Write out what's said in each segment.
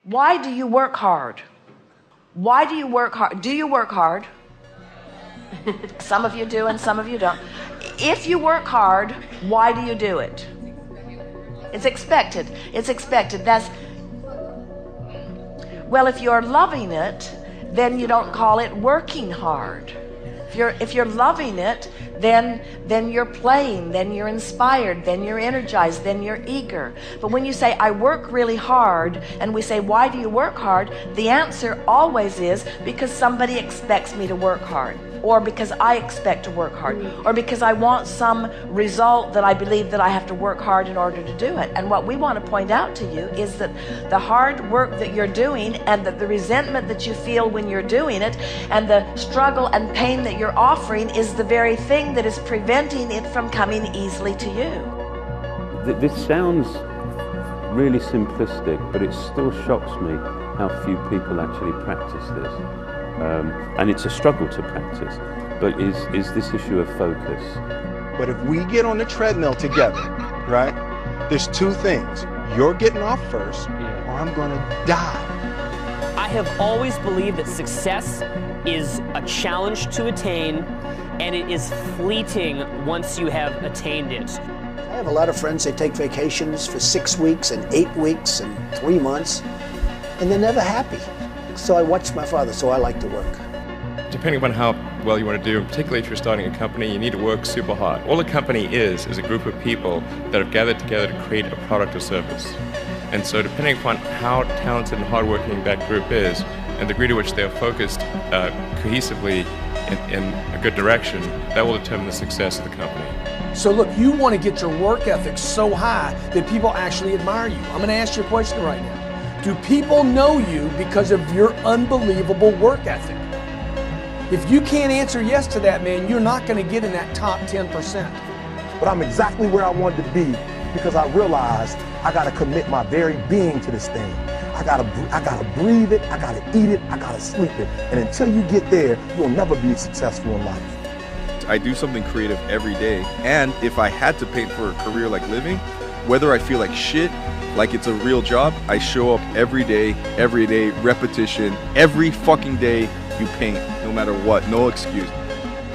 Why do you work hard? Why do you work hard? Do you work hard? Some of you do and some of you don't. If you work hard, why do you do it? It's expected. It's expected. Well, if you're loving it, then you don't call it working hard. If you're loving it, then you're playing, then you're inspired, then you're energized, then you're eager. But when you say, I work really hard, and we say, why do you work hard? The answer always is, because somebody expects me to work hard, or because I expect to work hard, or because I want some result that I believe that I have to work hard in order to do it. And what we want to point out to you is that the hard work that you're doing, and that the resentment that you feel when you're doing it, and the struggle and pain that you're offering is the very thing that is preventing it from coming easily to you. This sounds really simplistic, but it still shocks me how few people actually practice this. And it's a struggle to practice, but is this issue of focus. But if we get on the treadmill together, right, there's two things. You're getting off first, or I'm gonna die. I have always believed that success is a challenge to attain, and it is fleeting once you have attained it. I have a lot of friends, they take vacations for 6 weeks and 8 weeks and 3 months, and they're never happy. So I watched my father, so I like to work. Depending on how well you want to do, and particularly if you're starting a company, you need to work super hard. All a company is a group of people that have gathered together to create a product or service. And so depending upon how talented and hardworking that group is, and the degree to which they're focused cohesively in a good direction, that will determine the success of the company. So look, you want to get your work ethic so high that people actually admire you. I'm going to ask you a question right now. Do people know you because of your unbelievable work ethic? If you can't answer yes to that, man, you're not going to get in that top 10%. But I'm exactly where I wanted to be because I realized I got to commit my very being to this thing. I gotta breathe it, I gotta eat it, I gotta sleep it. And until you get there, you'll never be successful in life. I do something creative every day. And if I had to paint for a career like living, whether I feel like shit, like it's a real job, I show up every day, repetition, every fucking day you paint, no matter what, no excuse.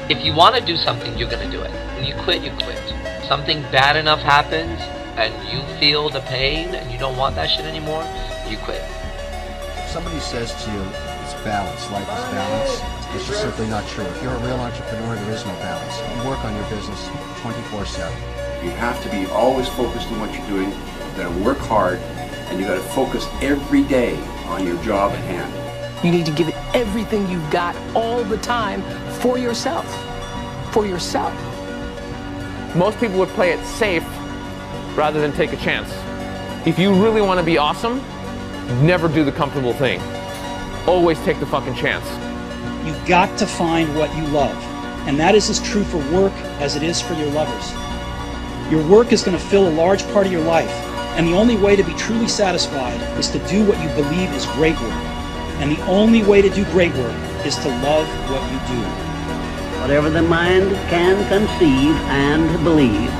If you want to do something, you're going to do it. When you quit, you quit. Something bad enough happens and you feel the pain and you don't want that shit anymore, you quit. If somebody says to you, it's balance, life is balance, it's just simply not true. If you're a real entrepreneur, there is no balance. You work on your business 24/7. You have to be always focused on what you're doing. You gotta work hard, and you gotta focus every day on your job at hand. You need to give it everything you've got all the time for yourself. For yourself. Most people would play it safe rather than take a chance. If you really want to be awesome, never do the comfortable thing. Always take the fucking chance. You've got to find what you love. And that is as true for work as it is for your lovers. Your work is going to fill a large part of your life. And the only way to be truly satisfied is to do what you believe is great work. And the only way to do great work is to love what you do. Whatever the mind can conceive and believe,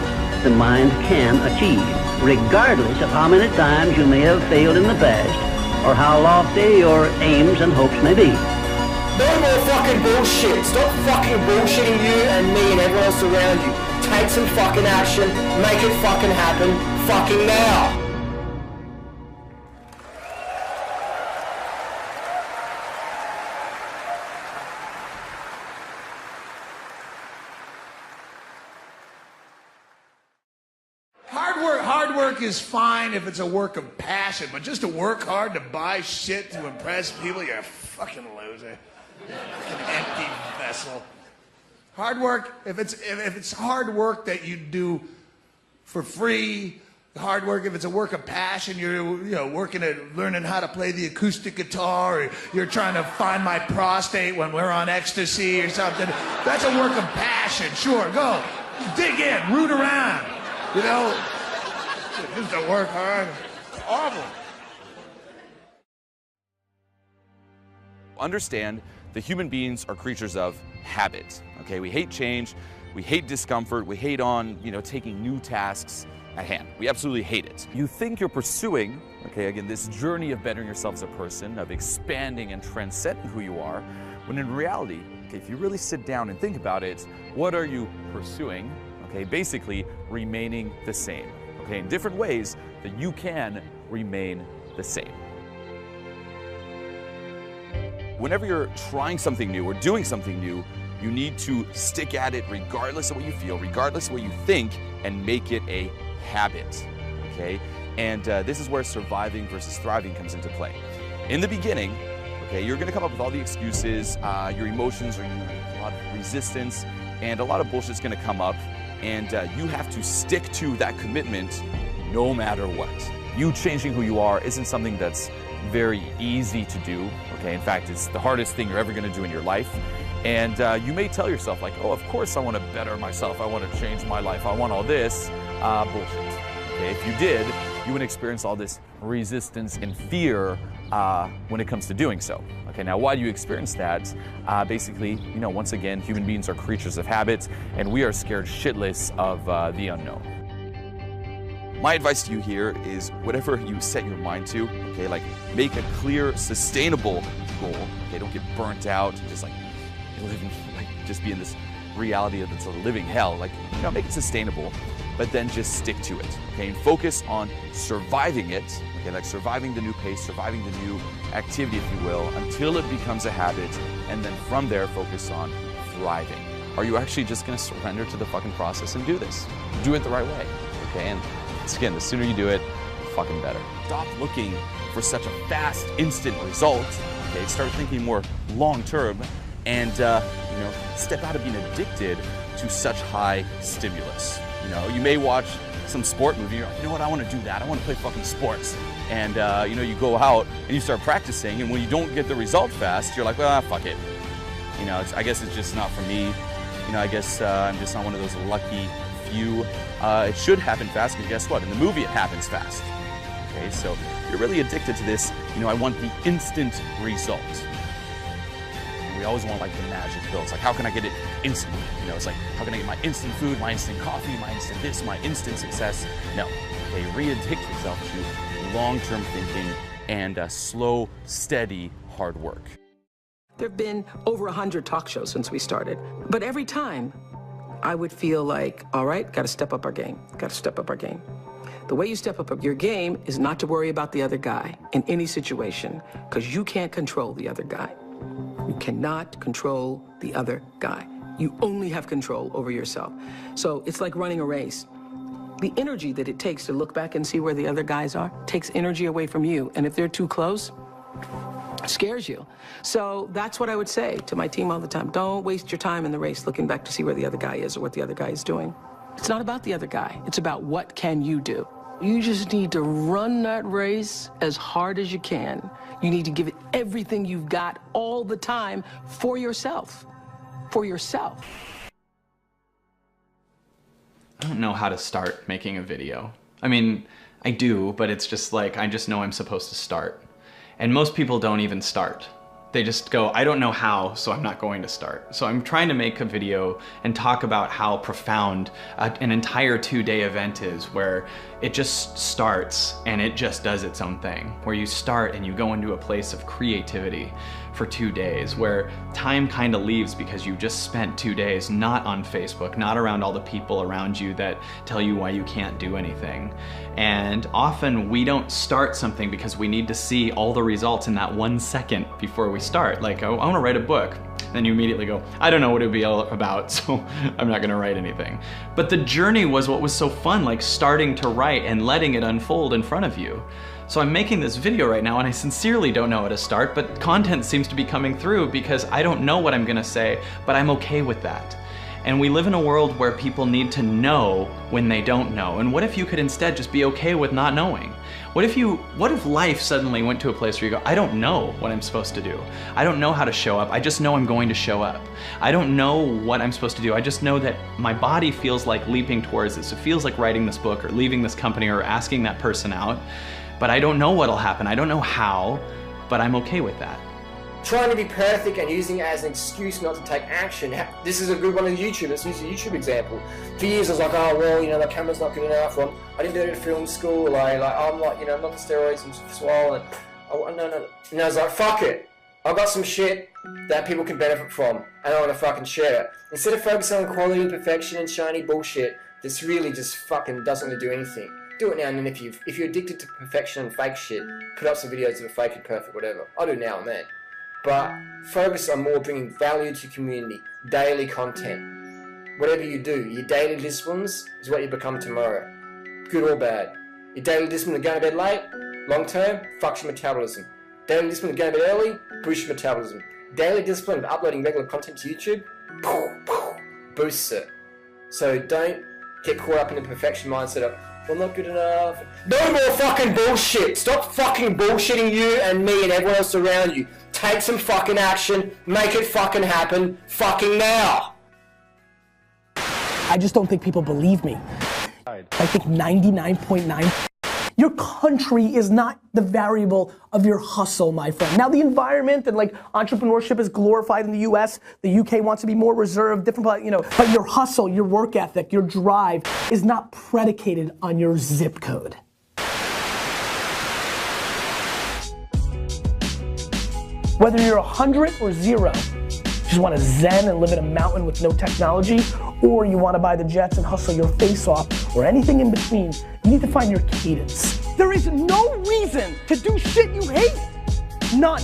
the mind can achieve, regardless of how many times you may have failed in the past, or how lofty your aims and hopes may be. No more fucking bullshit. Stop fucking bullshitting you and me and everyone else around you. Take some fucking action. Make it fucking happen. Fucking now. Hard work is fine if it's a work of passion, but just to work hard to buy shit to impress people, you're a fucking loser. An empty vessel. Hard work, if it's hard work that you do for free, hard work if it's a work of passion, you're working at learning how to play the acoustic guitar, or you're trying to find my prostate when we're on ecstasy or something. That's a work of passion, sure, go. Dig in, root around, Just to work hard. It's awful. Understand that human beings are creatures of habit. Okay, we hate change. We hate discomfort. We hate on, taking new tasks at hand. We absolutely hate it. You think you're pursuing, okay, again, this journey of bettering yourself as a person, of expanding and transcending who you are, when in reality, okay, if you really sit down and think about it, what are you pursuing? Okay, basically remaining the same. Okay, in different ways that you can remain the same. Whenever you're trying something new or doing something new, you need to stick at it regardless of what you feel, regardless of what you think, and make it a habit, okay? And this is where surviving versus thriving comes into play. In the beginning, okay, you're gonna come up with all the excuses, your emotions are a lot of resistance, and a lot of bullshit's gonna come up, and you have to stick to that commitment no matter what. You changing who you are isn't something that's very easy to do, okay? In fact, it's the hardest thing you're ever gonna do in your life. And you may tell yourself like, oh, of course I want to better myself, I want to change my life, I want all this. Bullshit. Okay, if you did, you would experience all this resistance and fear when it comes to doing so. Okay, now why do you experience that? Basically, once again, human beings are creatures of habit, and we are scared shitless of the unknown. My advice to you here is whatever you set your mind to, okay, like make a clear, sustainable goal. Okay, don't get burnt out and just just be in this reality that it's a living hell. Make it sustainable, but then just stick to it. Okay, and focus on surviving it. Okay, like surviving the new pace, surviving the new activity, if you will, until it becomes a habit, and then from there focus on thriving. Are you actually just going to surrender to the fucking process and do this? Do it the right way. Okay, and again, the sooner you do it, the fucking better. Stop looking for such a fast, instant result. Okay, start thinking more long term. And step out of being addicted to such high stimulus. You may watch some sport movie, you're like, you know what, I want to do that, I want to play fucking sports. And you go out and you start practicing, and when you don't get the result fast, you're like, well, fuck it. I guess it's just not for me. I guess I'm just not one of those lucky few. It should happen fast, because guess what, in the movie it happens fast. Okay, so you're really addicted to this, I want the instant result. We always want the magic pill. It's like, how can I get it instantly? It's like, how can I get my instant food, my instant coffee, my instant this, my instant success? No. Okay, re-addict yourself to long-term thinking and slow, steady, hard work. There have been over 100 talk shows since we started, but every time I would feel like, all right, got to step up our game, got to step up our game. The way you step up your game is not to worry about the other guy in any situation, because you can't control the other guy. You cannot control the other guy. You only have control over yourself. So it's like running a race. The energy that it takes to look back and see where the other guys are takes energy away from you. And if they're too close, it scares you. So that's what I would say to my team all the time. Don't waste your time in the race looking back to see where the other guy is or what the other guy is doing. It's not about the other guy. It's about what can you do. You just need to run that race as hard as you can. You need to give it everything you've got all the time for yourself. For yourself. I don't know how to start making a video. I mean, I do, but it's just like, I just know I'm supposed to start. And most people don't even start. They just go, I don't know how, so I'm not going to start. So I'm trying to make a video and talk about how profound an entire 2-day event is, where it just starts and it just does its own thing. Where you start and you go into a place of creativity for 2 days, where time kind of leaves because you just spent 2 days not on Facebook, not around all the people around you that tell you why you can't do anything. And often we don't start something because we need to see all the results in that 1 second before we start. Like, oh, I want to write a book. Then you immediately go, I don't know what it would be all about, so I'm not going to write anything. But the journey was what was so fun, like starting to write and letting it unfold in front of you. So I'm making this video right now and I sincerely don't know how to start, but content seems to be coming through because I don't know what I'm gonna say, but I'm okay with that. And we live in a world where people need to know when they don't know. And what if you could instead just be okay with not knowing? What if life suddenly went to a place where you go, I don't know what I'm supposed to do. I don't know how to show up. I just know I'm going to show up. I don't know what I'm supposed to do. I just know that my body feels like leaping towards this. It feels like writing this book or leaving this company or asking that person out. But I don't know what'll happen. I don't know how, but I'm okay with that. Trying to be perfect and using it as an excuse not to take action. This is a good one of the YouTube. Let's use a YouTube example. For years I was like, oh well, you know, the camera's not good enough. I didn't do it at film school. Like I'm like, you know, I'm not the steroids, I'm swollen. No. And I was like, fuck it. I've got some shit that people can benefit from, and I want to fucking share it. Instead of focusing on quality, perfection, and shiny bullshit, this really just fucking doesn't really do anything. Do it now and then. If you're addicted to perfection and fake shit, put up some videos that are fake and perfect, whatever. I do now and then. But focus on more bringing value to your community, daily content. Whatever you do, your daily disciplines is what you become tomorrow. Good or bad. Your daily discipline of going to bed late, long term, fucks your metabolism. Daily discipline of going to bed early, boosts your metabolism. Daily discipline of uploading regular content to YouTube, boosts it. So don't get caught up in the perfection mindset of, well, not good enough. No more fucking bullshit. Stop fucking bullshitting you and me and everyone else around you. Take some fucking action. Make it fucking happen fucking now. I just don't think people believe me. I think 99.9%. Your country is not the variable of your hustle, my friend. Now the environment and like entrepreneurship is glorified in the US. The UK wants to be more reserved, different, you know, but your hustle, your work ethic, your drive is not predicated on your zip code. Whether you're 100 or 0, you just want to zen and live in a mountain with no technology, or you want to buy the jets and hustle your face off, or anything in between, you need to find your cadence. There is no reason to do shit you hate. None.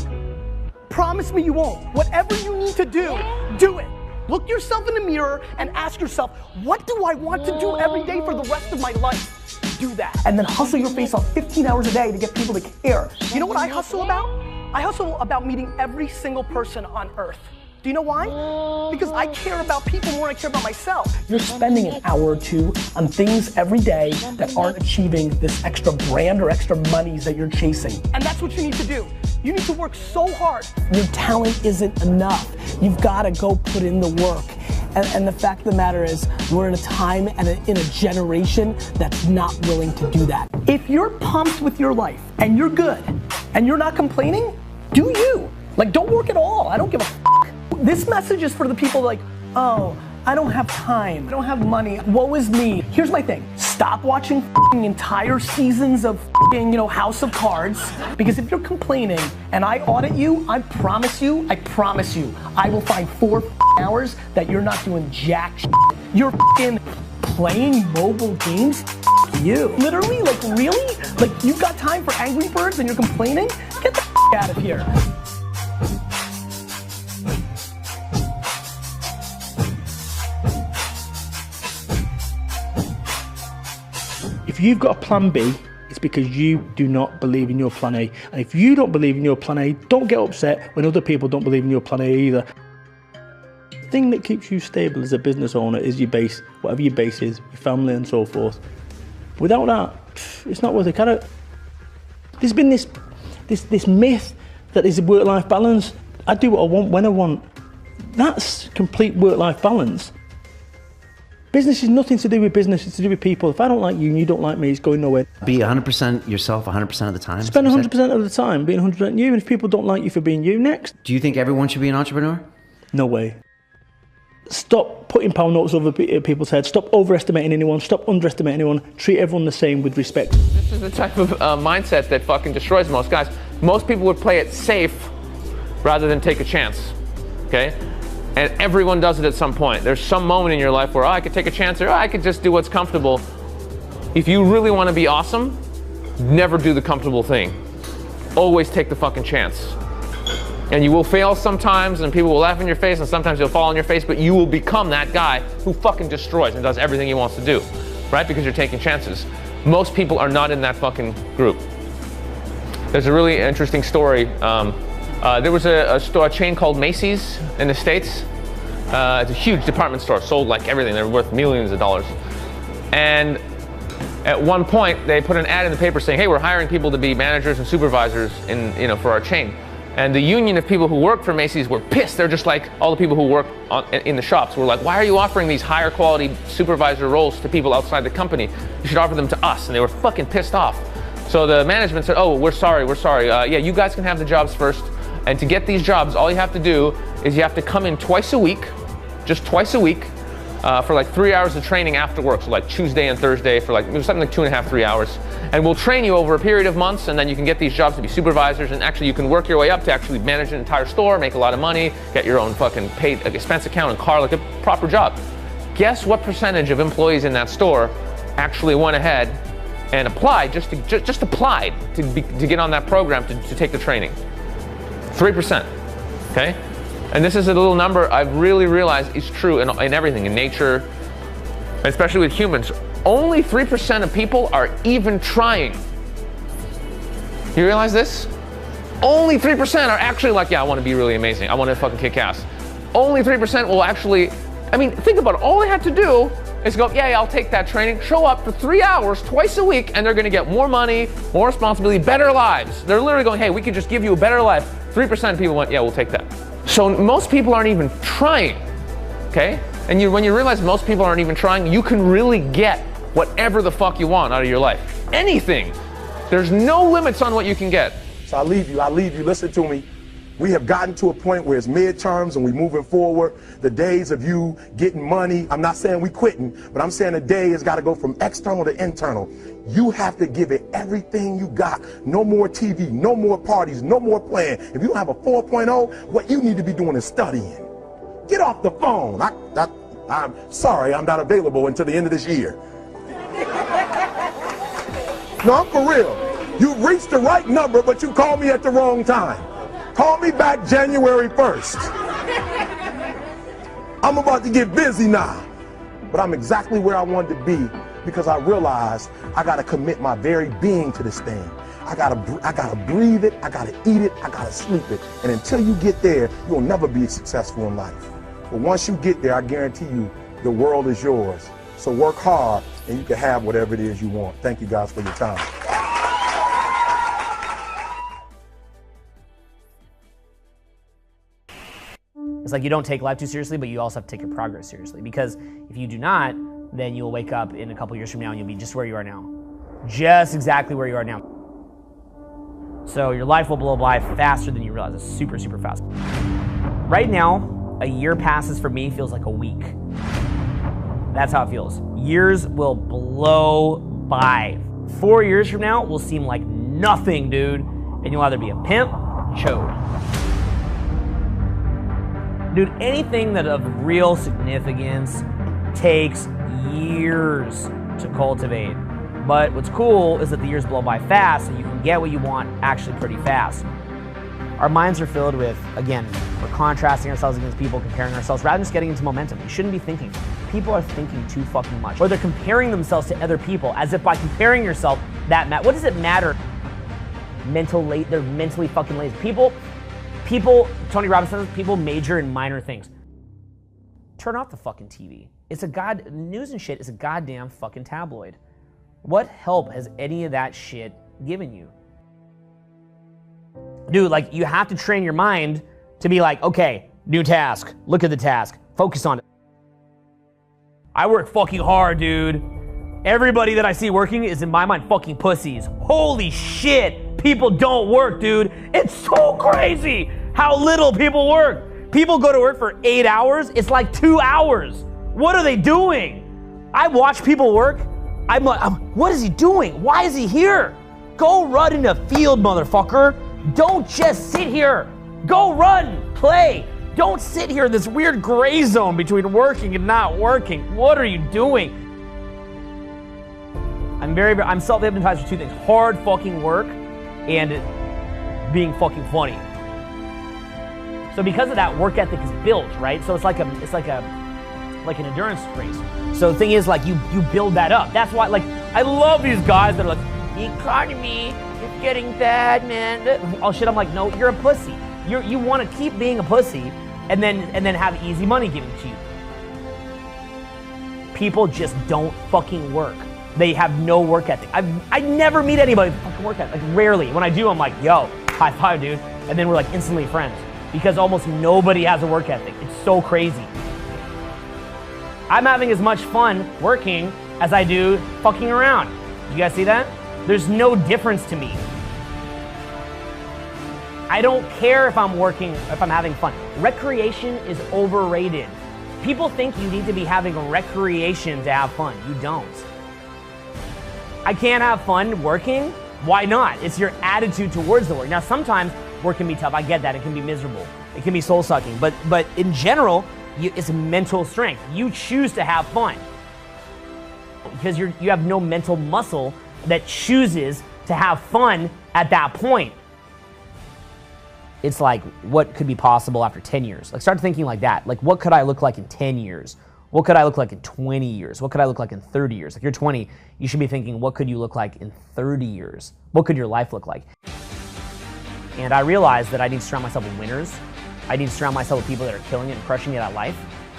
Promise me you won't. Whatever you need to do, do it. Look yourself in the mirror and ask yourself, what do I want to do every day for the rest of my life? Do that. And then hustle your face off 15 hours a day to get people to care. You know what I hustle about? I hustle about meeting every single person on earth. Do you know why? Because I care about people more than I care about myself. You're spending an hour or two on things every day that aren't achieving this extra brand or extra monies that you're chasing. And that's what you need to do. You need to work so hard. Your talent isn't enough. You've got to go put in the work. And the fact of the matter is, we're in a time and in a generation that's not willing to do that. If you're pumped with your life and you're good and you're not complaining, do you. Like, don't work at all. I don't give a fuck. This message is for the people like, oh, I don't have time, I don't have money, woe is me. Here's my thing, stop watching entire seasons of House of Cards, because if you're complaining and I audit you, I promise you, I will find 4 hours that you're not doing jack shit. You're playing mobile games, you. Literally, like really? Like you've got time for Angry Birds and you're complaining? Get the out of here. If you've got a plan B, it's because you do not believe in your plan A. And if you don't believe in your plan A, don't get upset when other people don't believe in your plan A either. The thing that keeps you stable as a business owner is your base, whatever your base is, your family and so forth. Without that, it's not worth a carrot. There's been this myth that there's a work-life balance. I do what I want when I want. That's complete work-life balance. Business is nothing to do with business, it's to do with people. If I don't like you and you don't like me, it's going nowhere. Be 100% yourself 100% of the time? Spend 100% of the time being 100% you, and if people don't like you for being you, next. Do you think everyone should be an entrepreneur? No way. Stop putting pound notes over people's heads. Stop overestimating anyone. Stop underestimating anyone. Treat everyone the same with respect. This is the type of mindset that fucking destroys most guys. Most people would play it safe rather than take a chance, okay? And everyone does it at some point. There's some moment in your life where, oh, I could take a chance, or oh, I could just do what's comfortable. If you really want to be awesome, never do the comfortable thing. Always take the fucking chance. And you will fail sometimes, and people will laugh in your face, and sometimes you'll fall on your face, but you will become that guy who fucking destroys and does everything he wants to do, right? Because you're taking chances. Most people are not in that fucking group. There's a really interesting story. There was a chain called Macy's in the States. It's a huge department store, sold like everything. They're worth millions of dollars. And at one point, they put an ad in the paper saying, hey, we're hiring people to be managers and supervisors for our chain. And the union of people who work for Macy's were pissed. They're just like all the people who work in the shops were like, why are you offering these higher quality supervisor roles to people outside the company? You should offer them to us. And they were fucking pissed off. So the management said, oh, we're sorry. Yeah, you guys can have the jobs first. And to get these jobs, all you have to do is you have to come in twice a week, just twice a week, for like 3 hours of training after work. So like Tuesday and Thursday for like something like 2.5, 3 hours. And we'll train you over a period of months, and then you can get these jobs to be supervisors, and actually you can work your way up to actually manage an entire store, make a lot of money, get your own fucking paid expense account and car, like a proper job. Guess what percentage of employees in that store actually went ahead and applied, just applied to get on that program to take the training? 3%, okay? And this is a little number I've really realized is true in everything, in nature, especially with humans. Only 3% of people are even trying. You realize this? Only 3% are actually like, yeah, I want to be really amazing. I want to fucking kick ass. Only 3% will actually, I mean, think about it. All they have to do is go, yeah, I'll take that training, show up for 3 hours twice a week, and they're going to get more money, more responsibility, better lives. They're literally going, hey, we could just give you a better life. 3% of people went, yeah, we'll take that. So most people aren't even trying, okay? And when you realize most people aren't even trying, you can really get whatever the fuck you want out of your life. Anything. There's no limits on what you can get. So I leave you, listen to me. We have gotten to a point where it's midterms and we're moving forward. The days of you getting money, I'm not saying we quitting, but I'm saying the day has got to go from external to internal. You have to give it everything you got. No more TV, no more parties, no more playing. If you don't have a 4.0, what you need to be doing is studying. Get off the phone. I'm sorry, I'm not available until the end of this year. No, I'm for real. You reached the right number, but you called me at the wrong time. Call me back January 1st. I'm about to get busy now. But I'm exactly where I wanted to be because I realized I got to commit my very being to this thing. I gotta breathe it, I gotta eat it, I gotta sleep it. And until you get there, you'll never be successful in life. But once you get there, I guarantee you, the world is yours. So work hard and you can have whatever it is you want. Thank you guys for your time. It's like you don't take life too seriously, but you also have to take your progress seriously. Because if you do not, then you'll wake up in a couple years from now and you'll be just where you are now. Just exactly where you are now. So your life will blow by faster than you realize. It's super, super fast. Right now, a year passes for me feels like a week. That's how it feels. Years will blow by. 4 years from now will seem like nothing, dude. And you'll either be a pimp or chode. Dude, anything that of real significance takes years to cultivate. But what's cool is that the years blow by fast, and you can get what you want actually pretty fast. Our minds are filled with, again, we're contrasting ourselves against people, comparing ourselves, rather than just getting into momentum. You shouldn't be thinking. People are thinking too fucking much. Or they're comparing themselves to other people, as if by comparing yourself, that matters. What does it matter? They're mentally fucking lazy. People, Tony Robbins says, people major in minor things. Turn off the fucking TV. News and shit is a goddamn fucking tabloid. What help has any of that shit given you? Dude, like, you have to train your mind to be like, okay, new task, look at the task, focus on it. I work fucking hard, dude. Everybody that I see working is, in my mind, fucking pussies. Holy shit, people don't work, dude. It's so crazy how little people work. People go to work for 8 hours, it's like 2 hours. What are they doing? I watch people work, I'm like, what is he doing? Why is he here? Go run in the field, motherfucker. Don't just sit here. Go run, play. Don't sit here in this weird gray zone between working and not working. What are you doing? I'm self-hypnotized for two things: hard fucking work and being fucking funny. So because of that, work ethic is built, right? So it's like an endurance race. So the thing is, like, you build that up. That's why, like, I love these guys that are like, the economy is getting bad, man. Oh shit, I'm like, no, you're a pussy. You want to keep being a pussy and then have easy money given to you. People just don't fucking work. They have no work ethic. I never meet anybody with fucking work ethic. Like, rarely. When I do, I'm like, yo, high five, dude. And then we're like instantly friends because almost nobody has a work ethic. It's so crazy. I'm having as much fun working as I do fucking around. You guys see that? There's no difference to me. I don't care if I'm working, if I'm having fun. Recreation is overrated. People think you need to be having a recreation to have fun. You don't. I can't have fun working? Why not? It's your attitude towards the work. Now, sometimes work can be tough. I get that. It can be miserable. It can be soul-sucking. But in general, it's mental strength. You choose to have fun because you have no mental muscle that chooses to have fun at that point. It's like, what could be possible after 10 years? Like, start thinking like that. Like, what could I look like in 10 years? What could I look like in 20 years? What could I look like in 30 years? Like, you're 20, you should be thinking, what could you look like in 30 years? What could your life look like? And I realized that I need to surround myself with winners. I need to surround myself with people that are killing it and crushing it at life.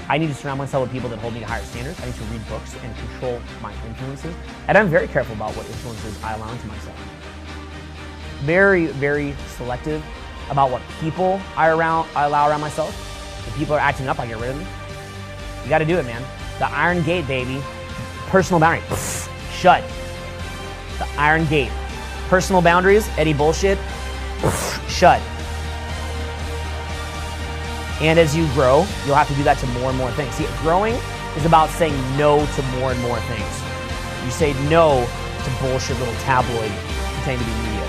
I need to surround myself with people that hold me to higher standards. I need to read books and control my influences. And I'm very careful about what influences I allow into myself. Very, very selective about what people I allow around myself. If people are acting up, I get rid of them. You gotta do it, man. The Iron Gate, baby. Personal boundary, shut. The Iron Gate. Personal boundaries, any bullshit, shut. And as you grow, you'll have to do that to more and more things. See, growing is about saying no to more and more things. You say no to bullshit little tabloid pretending to be media.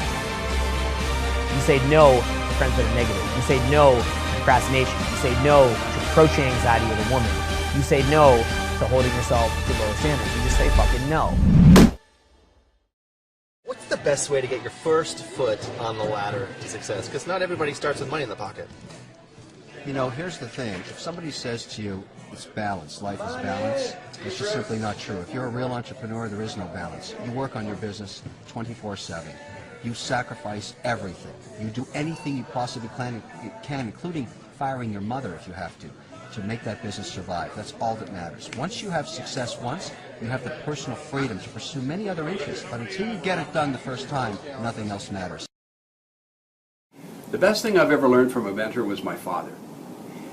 You say no to friends that are negative. You say no to procrastination. You say no to approaching anxiety with a woman. You say no to holding yourself to lower standards. You just say fucking no. What's the best way to get your first foot on the ladder to success? Because not everybody starts with money in the pocket. You know, here's the thing. If somebody says to you, it's balance, life is balance, it's just simply not true. If you're a real entrepreneur, there is no balance. You work on your business 24/7. You sacrifice everything. You do anything you possibly can, including firing your mother if you have to make that business survive. That's all that matters. Once you have success once, you have the personal freedom to pursue many other interests. But until you get it done the first time, nothing else matters. The best thing I've ever learned from a mentor was my father.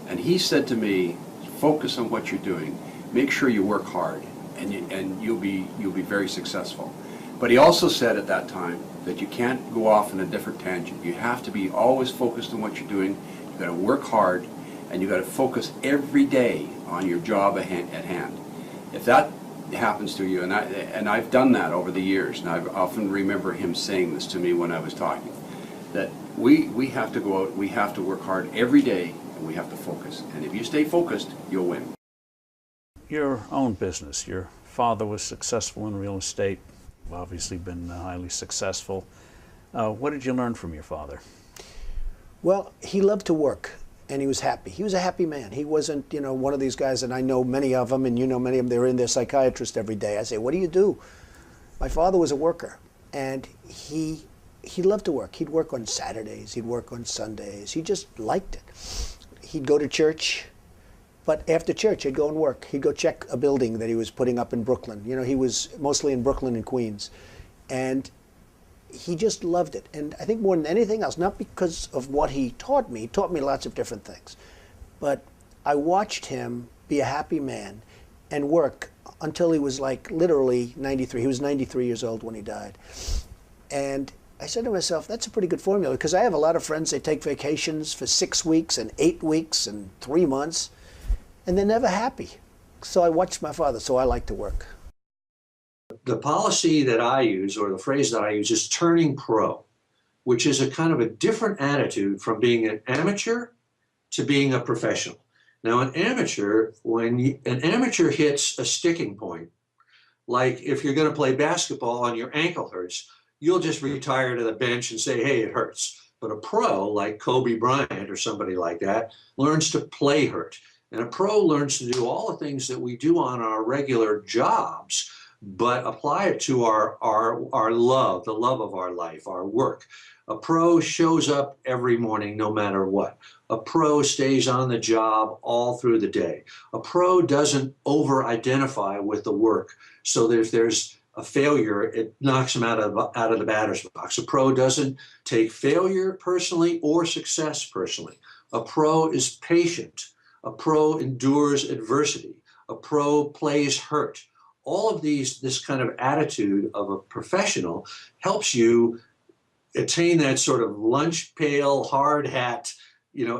And he said to me, focus on what you're doing. Make sure you work hard, and you'll be very successful. But he also said at that time that you can't go off in a different tangent. You have to be always focused on what you're doing. You've got to work hard, and you've got to focus every day on your job at hand. If that happens to you, and I've done that over the years, and I often remember him saying this to me when I was talking, that we have to go out, we have to work hard every day, and we have to focus. And if you stay focused, you'll win. Your own business. Your father was successful in real estate. You've obviously been highly successful. What did you learn from your father? Well, he loved to work, and he was happy. He was a happy man. He wasn't, you know, one of these guys, and I know many of them, and you know many of them, they're in their psychiatrist every day. I say, what do you do? My father was a worker, and he loved to work. He'd work on Saturdays. He'd work on Sundays. He just liked it. He'd go to church, but after church, he'd go and work. He'd go check a building that he was putting up in Brooklyn. You know, he was mostly in Brooklyn and Queens. And he just loved it. And I think more than anything else, not because of what he taught me lots of different things, but I watched him be a happy man and work until he was like literally 93. He was 93 years old when he died. And I said to myself, that's a pretty good formula, because I have a lot of friends, they take vacations for 6 weeks and 8 weeks and 3 months, and they're never happy. So I watched my father, so I like to work. The policy that I use, or the phrase that I use, is turning pro, which is a kind of a different attitude from being an amateur to being a professional. Now, an amateur, when an amateur hits a sticking point, like if you're going to play basketball and your ankle hurts, you'll just retire to the bench and say, hey, it hurts. But a pro, like Kobe Bryant or somebody like that, learns to play hurt. And a pro learns to do all the things that we do on our regular jobs, but apply it to our love, the love of our life, our work. A pro shows up every morning no matter what. A pro stays on the job all through the day. A pro doesn't over-identify with the work, so that if there's a failure, it knocks him out of the batter's box. A pro doesn't take failure personally or success personally. A pro is patient. A pro endures adversity. A pro plays hurt. All of this kind of attitude of a professional helps you attain that sort of lunch pail, hard hat,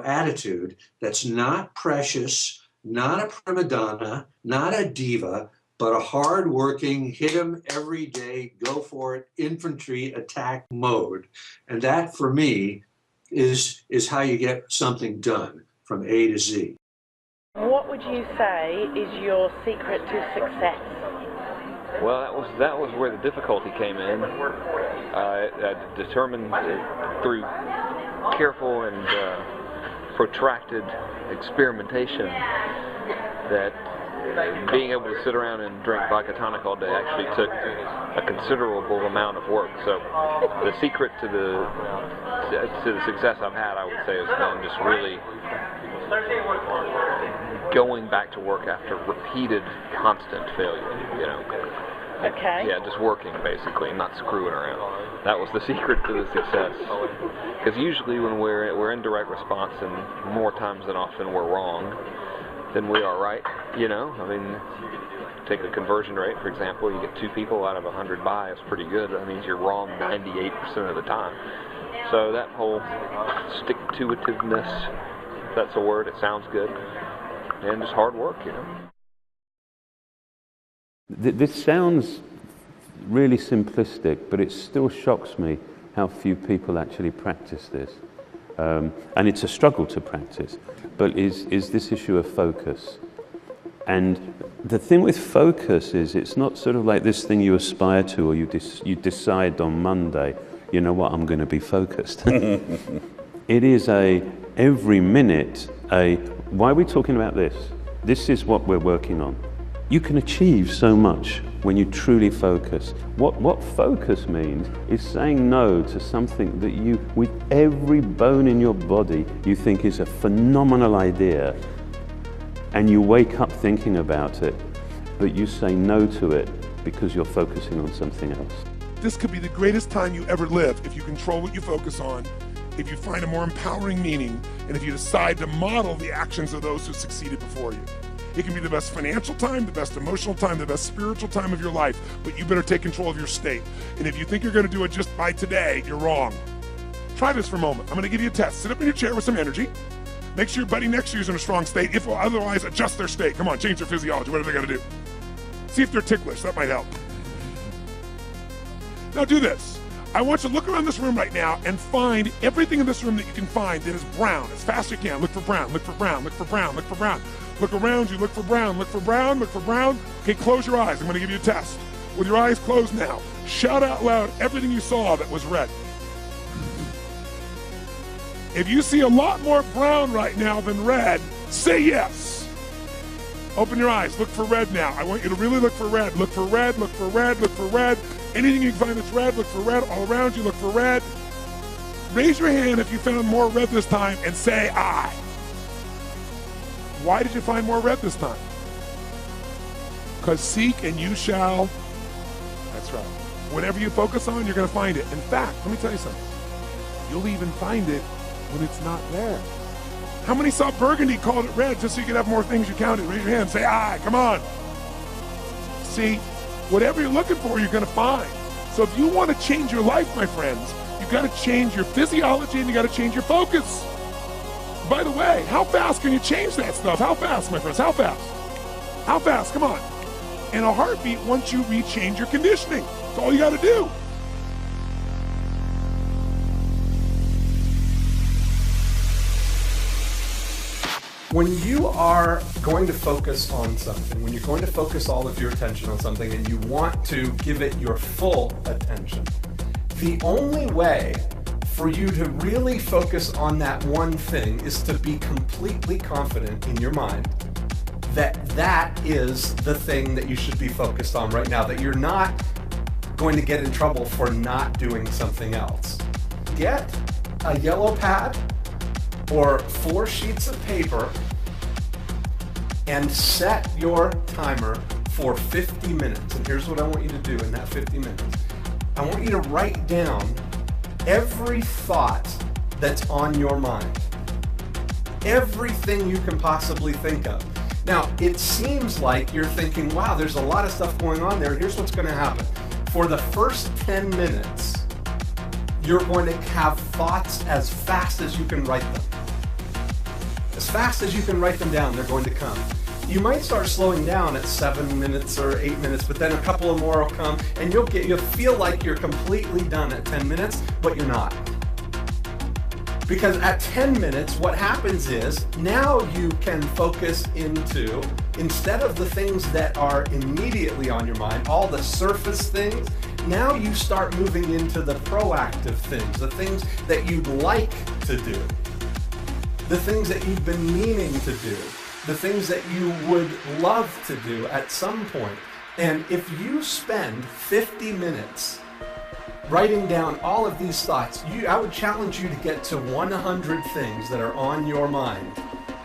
attitude that's not precious, not a prima donna, not a diva, but a hard-working, hit 'em every day, go for it, infantry attack mode. And that, for me, is how you get something done from A to Z. What would you say is your secret to success? Well, that was where the difficulty came in. I determined through careful and protracted experimentation that being able to sit around and drink vodka tonic all day actually took a considerable amount of work. So the secret to the success I've had, I would say, has been just really going back to work after repeated, constant failure. Okay. Yeah, just working basically, not screwing around. That was the secret to the success. Because usually when we're in direct response, and more times than often we're wrong, then we are right. I mean, take the conversion rate, for example. You get 2 people out of 100 buy, it's pretty good. That means you're wrong 98% of the time. So that whole stick-to-itiveness, that's a word, it sounds good. And just hard work, This sounds really simplistic, but it still shocks me how few people actually practice this. And it's a struggle to practice, but is this issue of focus. And the thing with focus is it's not sort of like this thing you aspire to, or you decide on Monday, you know what, I'm going to be focused. It is every minute, why are we talking about this? This is what we're working on. You can achieve so much when you truly focus. What focus means is saying no to something that you, with every bone in your body, you think is a phenomenal idea, and you wake up thinking about it, but you say no to it because you're focusing on something else. This could be the greatest time you ever live if you control what you focus on, if you find a more empowering meaning, and if you decide to model the actions of those who succeeded before you. It can be the best financial time, the best emotional time, the best spiritual time of your life, but you better take control of your state. And if you think you're going to do it just by today, you're wrong. Try this for a moment. I'm going to give you a test. Sit up in your chair with some energy. Make sure your buddy next to you is in a strong state. If otherwise, adjust their state. Come on, change their physiology. What are they going to do? See if they're ticklish. That might help. Now do this. I want you to look around this room right now and find everything in this room that you can find that is brown as fast as you can. Look for brown, look for brown, look for brown, look for brown. Look around you, look for brown, look for brown, look for brown. Okay, close your eyes. I'm going to give you a test. With your eyes closed now, shout out loud everything you saw that was red. If you see a lot more brown right now than red, say yes. Open your eyes, look for red now. I want you to really look for red. Look for red, look for red, look for red. Anything you can find that's red, look for red. All around you, look for red. Raise your hand if you found more red this time and say I. Why did you find more red this time? Because seek and you shall. That's right. Whatever you focus on, you're going to find it. In fact, let me tell you something. You'll even find it when it's not there. How many saw burgundy, called it red, just so you could have more things you counted? Raise your hand, say aye, come on. See, whatever you're looking for, you're going to find. So if you want to change your life, my friends, you've got to change your physiology and you got to change your focus. By the way, how fast can you change that stuff? How fast, my friends? How fast? How fast? Come on. In a heartbeat, once you rechange your conditioning. That's all you got to do. When you are going to focus on something, when you're going to focus all of your attention on something and you want to give it your full attention, the only way for you to really focus on that one thing is to be completely confident in your mind that that is the thing that you should be focused on right now, that you're not going to get in trouble for not doing something else. Get a yellow pad or 4 sheets of paper and set your timer for 50 minutes. And here's what I want you to do in that 50 minutes. I want you to write down every thought that's on your mind. Everything you can possibly think of. Now, it seems like you're thinking, wow, there's a lot of stuff going on there. Here's what's going to happen. For the first 10 minutes, You're going to have thoughts as fast as you can write them. As fast as you can write them down, they're going to come. You might start slowing down at 7 minutes or 8 minutes, but then a couple of more will come, and you'll feel like you're completely done at 10 minutes, but you're not. Because at 10 minutes, what happens is, now you can focus into, instead of the things that are immediately on your mind, all the surface things, now you start moving into the proactive things, the things that you'd like to do, the things that you've been meaning to do, the things that you would love to do at some point. And if you spend 50 minutes writing down all of these thoughts, I would challenge you to get to 100 things that are on your mind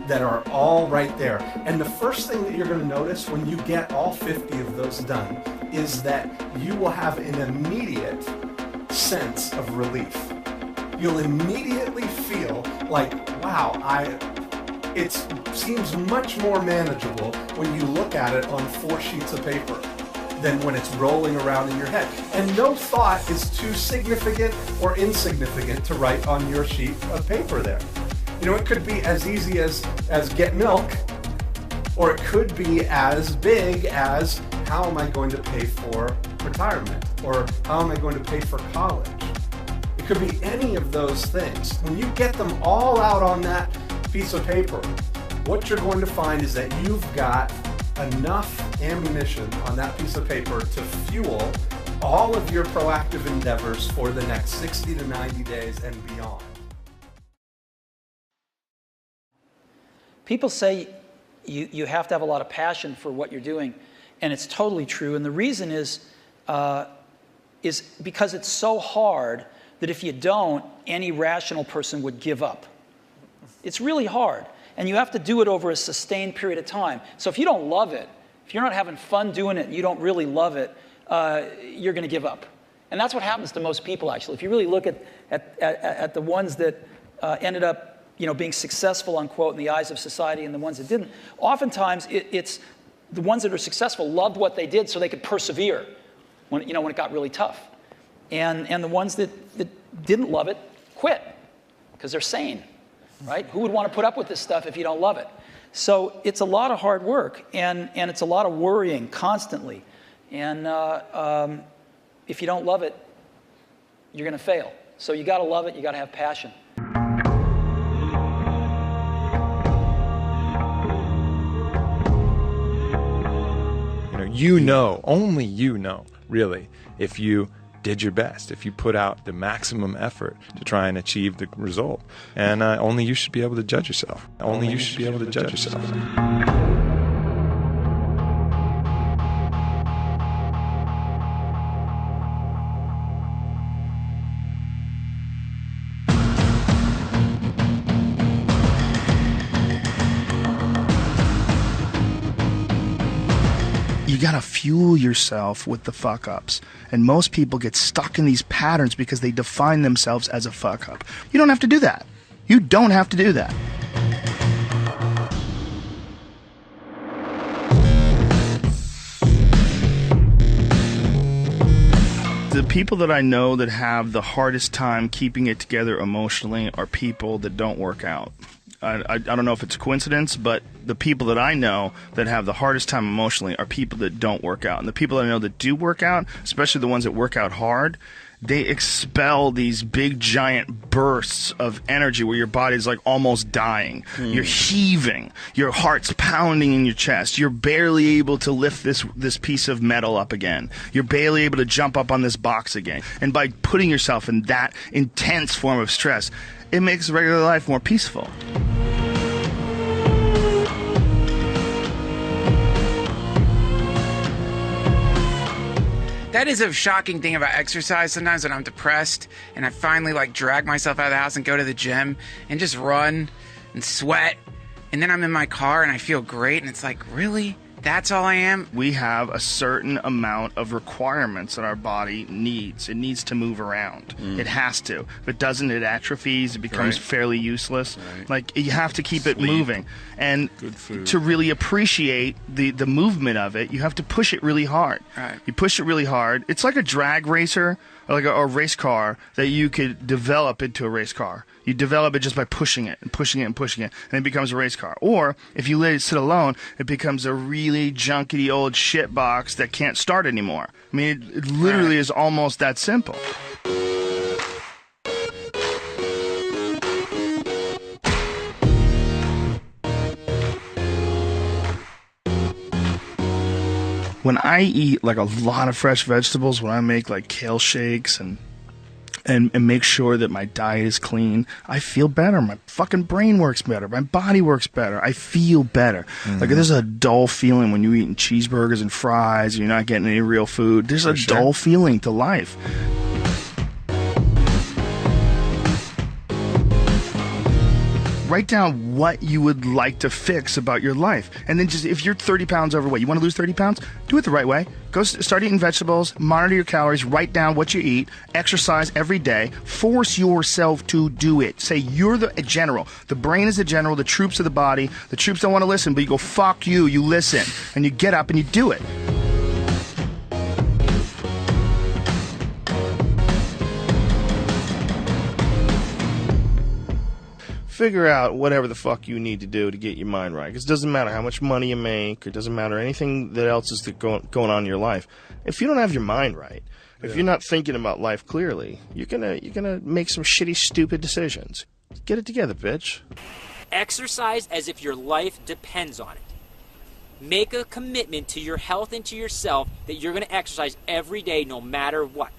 that are all right there. And the first thing that you're going to notice when you get all 50 of those done is that you will have an immediate sense of relief. You'll immediately feel like, wow, it seems much more manageable when you look at it on 4 sheets of paper than when it's rolling around in your head. And no thought is too significant or insignificant to write on your sheet of paper there. You know, it could be as easy as get milk, or it could be as big as how am I going to pay for retirement, or how am I going to pay for college. It could be any of those things. When you get them all out on that piece of paper, what you're going to find is that you've got enough ammunition on that piece of paper to fuel all of your proactive endeavors for the next 60 to 90 days and beyond. People say you have to have a lot of passion for what you're doing, and it's totally true. And the reason is because it's so hard that if you don't, any rational person would give up. It's really hard, and you have to do it over a sustained period of time. So if you don't love it, if you're not having fun doing it and you don't really love it, you're going to give up. And that's what happens to most people, actually. If you really look at the ones that ended up being successful, unquote, in the eyes of society and the ones that didn't, oftentimes it's the ones that are successful loved what they did so they could persevere when it got really tough. And the ones that didn't love it quit because they're sane. Right? Who would want to put up with this stuff if you don't love it? So it's a lot of hard work, and it's a lot of worrying constantly. And if you don't love it, you're going to fail. So you got to love it. You got to have passion. Only you know, really, if you did your best, if you put out the maximum effort to try and achieve the result. And only you should be able to judge yourself. Only you should be able to judge yourself. You gotta fuel yourself with the fuck ups. And most people get stuck in these patterns because they define themselves as a fuck up. You don't have to do that. You don't have to do that. The people that I know that have the hardest time keeping it together emotionally are people that don't work out. I don't know if it's a coincidence, but the people that I know that have the hardest time emotionally are people that don't work out. And the people that I know that do work out, especially the ones that work out hard, they expel these big giant bursts of energy where your body's like almost dying. You're heaving. Your heart's pounding in your chest. You're barely able to lift this piece of metal up again. You're barely able to jump up on this box again. And by putting yourself in that intense form of stress, it makes regular life more peaceful. That is a shocking thing about exercise. Sometimes when I'm depressed and I finally drag myself out of the house and go to the gym and just run and sweat, and then I'm in my car and I feel great, and it's like, really? That's all I am? We have a certain amount of requirements that our body needs. It needs to move around. It has to. If it doesn't, it atrophies. It becomes fairly useless. Like, you have to keep it moving. And to really appreciate the movement of it, you have to push it really hard. You push it really hard. It's like a drag racer, or like a race car that you could develop into a race car. You develop it just by pushing it and pushing it and pushing it, and it becomes a race car. Or if you let it sit alone, it becomes a really junkety old shit box that can't start anymore. I mean, it literally is almost that simple. When I eat like a lot of fresh vegetables, when I make like kale shakes and make sure that my diet is clean, I feel better. My fucking brain works better. My body works better. I feel better. Like, there's a dull feeling when you're eating cheeseburgers and fries and you're not getting any real food. There's a dull feeling to life. Write down what you would like to fix about your life. And then just, if you're 30 pounds overweight, you want to lose 30 pounds? Do it the right way. Go start eating vegetables, monitor your calories, write down what you eat, exercise every day, force yourself to do it. Say you're the general. The brain is the general, the troops are the body. The troops don't want to listen, but you go, fuck you, you listen. And you get up and you do it. Figure out whatever the fuck you need to do to get your mind right. Because it doesn't matter how much money you make, or it doesn't matter anything that else is going on in your life. If you don't have your mind right, if you're not thinking about life clearly, you're gonna make some shitty, stupid decisions. Get it together, bitch. Exercise as if your life depends on it. Make a commitment to your health and to yourself that you're going to exercise every day no matter what.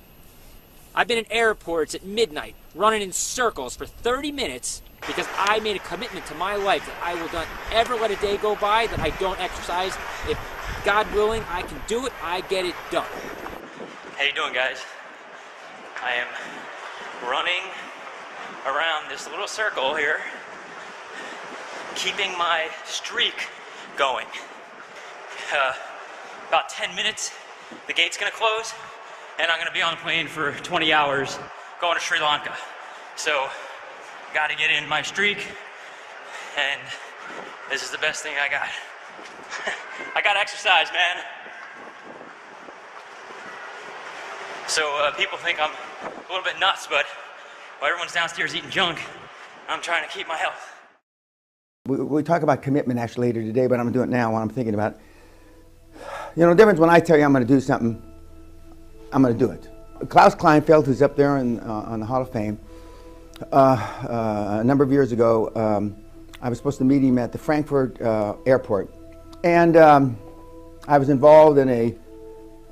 I've been in airports at midnight running in circles for 30 minutes because I made a commitment to my life that I will not ever let a day go by that I don't exercise. If God willing, I can do it, I get it done. How you doing, guys? I am running around this little circle here, keeping my streak going. About 10 minutes, the gate's gonna close, and I'm gonna be on the plane for 20 hours going to Sri Lanka. So, gotta get in my streak, and this is the best thing I got. I gotta exercise, man. So people think I'm a little bit nuts, but while everyone's downstairs eating junk, I'm trying to keep my health. We talk about commitment actually later today, but I'm gonna do it now while I'm thinking about it. You know, the difference when I tell you I'm gonna do something, I'm gonna do it. Klaus Kleinfeld, who's up there on the Hall of Fame, a number of years ago, I was supposed to meet him at the Frankfurt airport. And I was involved in a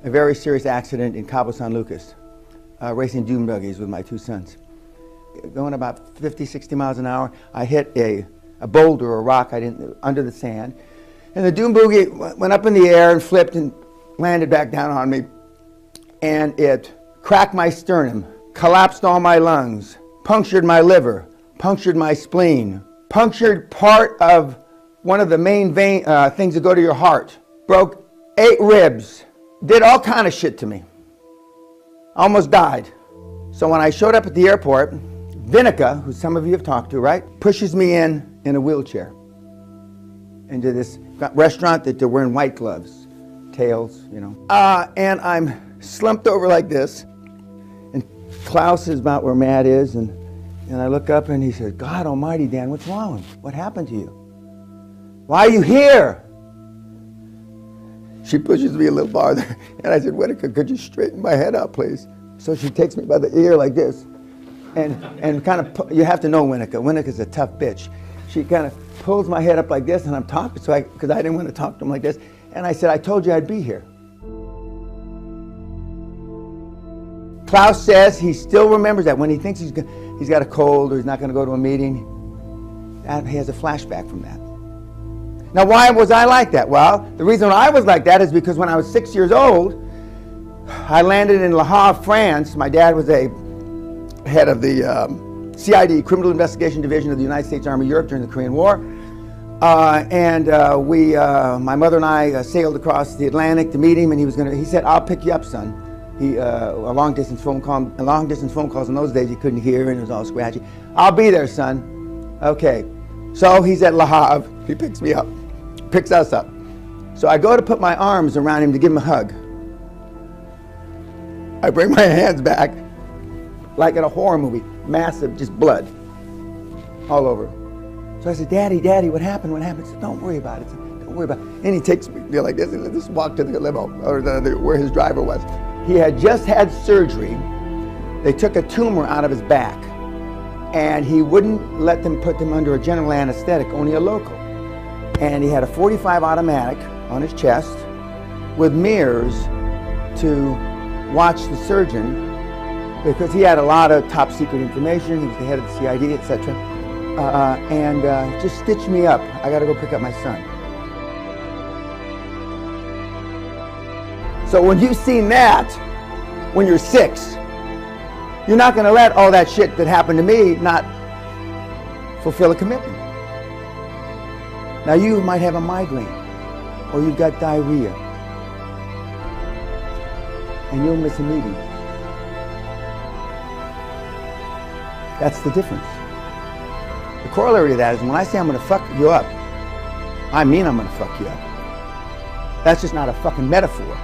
very serious accident in Cabo San Lucas, racing dune buggies with my two sons. Going about 50, 60 miles an hour, I hit a boulder or a rock under the sand. And the dune buggy went up in the air and flipped and landed back down on me. And it cracked my sternum, collapsed all my lungs, punctured my liver, punctured my spleen, punctured part of one of the main things that go to your heart, broke 8 ribs, did all kind of shit to me. Almost died. So when I showed up at the airport, Vinica, who some of you have talked to, right, pushes me in a wheelchair into this restaurant that they're wearing white gloves, tails, you know. And I'm slumped over like this, and Klaus is about where Matt is, and I look up and he says, God almighty, Dan, what's wrong? What happened to you? Why are you here? She pushes me a little farther, and I said, Winneka, could you straighten my head out, please? So she takes me by the ear like this, and kind of, you have to know Winneka. Winneka's a tough bitch. She kind of pulls my head up like this, and I'm talking, because I didn't want to talk to him like this, and I said, I told you I'd be here. Klaus says he still remembers that when he thinks he's got a cold or he's not going to go to a meeting, he has a flashback from that. Now, why was I like that? Well, the reason I was like that is because when I was 6 years old, I landed in Le Havre, France. My dad was a head of the CID, Criminal Investigation Division of the United States Army Europe during the Korean War. My mother and I sailed across the Atlantic to meet him, and he said, "I'll pick you up, son." A long distance phone calls in those days you couldn't hear, and it was all scratchy. "I'll be there, son." Okay, so he's at Le Havre. He picks me up, picks us up. So I go to put my arms around him to give him a hug. I bring my hands back, like in a horror movie, massive, just blood all over. So I said, "Daddy, Daddy, what happened? What happened?" He said, "Don't worry about it. Don't worry about it." And he takes me like this, and just walked to the limo, or where his driver was. He had just had surgery. They took a tumor out of his back, and he wouldn't let them put him under a general anesthetic, only a local. And he had a .45 automatic on his chest with mirrors to watch the surgeon, because he had a lot of top secret information. He was the head of the CID, etc. And just stitched me up. I got to go pick up my son. So when you've seen that, when you're 6, you're not going to let all that shit that happened to me not fulfill a commitment. Now you might have a migraine, or you've got diarrhea, and you'll miss a meeting. That's the difference. The corollary to that is when I say I'm going to fuck you up, I mean I'm going to fuck you up. That's just not a fucking metaphor.